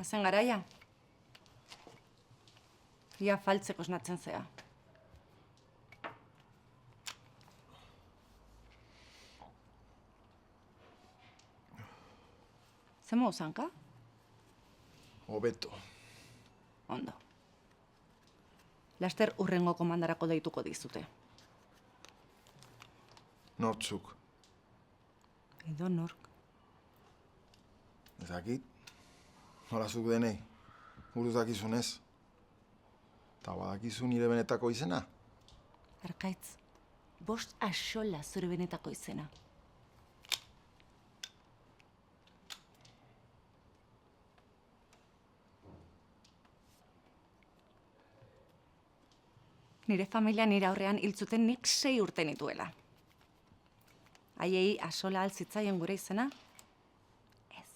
Bazen garaia. Ia faltzeko esnatzen zea. Zemo zanka? Hobeto. Ondo. Laster urrengo komandarako deituko dizute. Nortzuk. Edo nork. Ezakit. Nola zuk denei. Buruz dakizunez. Eta badakizu nire benetako izena? Arkaitz, 5 axola zure benetako izena. Nire familia nire aurrean hiltzuten nik 6 urte nituela. Haiei axola altzitzaien gure izena? Ez.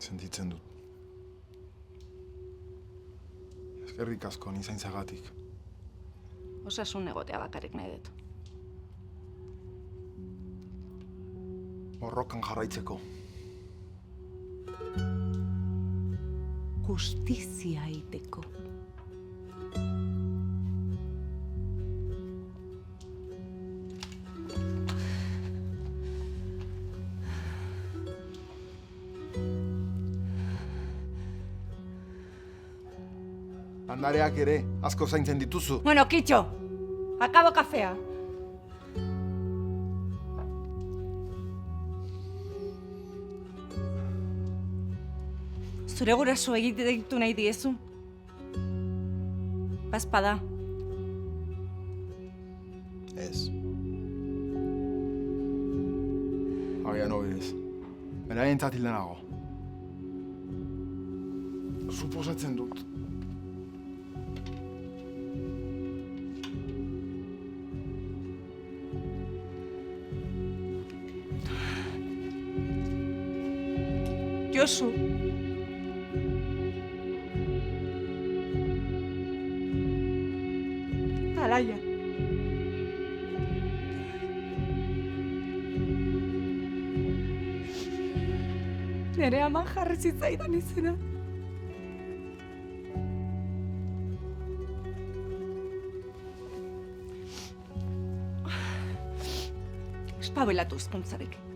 Sentitzen dut. Eskerrik asko ni zaintzagatik. Osasun egotea bakarrik nahi dut. Borrokan jarraitzeko. Justizia egiteko. Landareak ere asko zaintzen dituzu. Bueno, Kitxo, akabo kafea. Zure guraso egite ditu nahi diezu? Bazpada. Ez. Agian hobidez. Beraientzat hildenago. Suposatzen dut. Josu. Alaia. Nere ama jarri zitzaidan izena. Espabelatu hizkuntzarekin.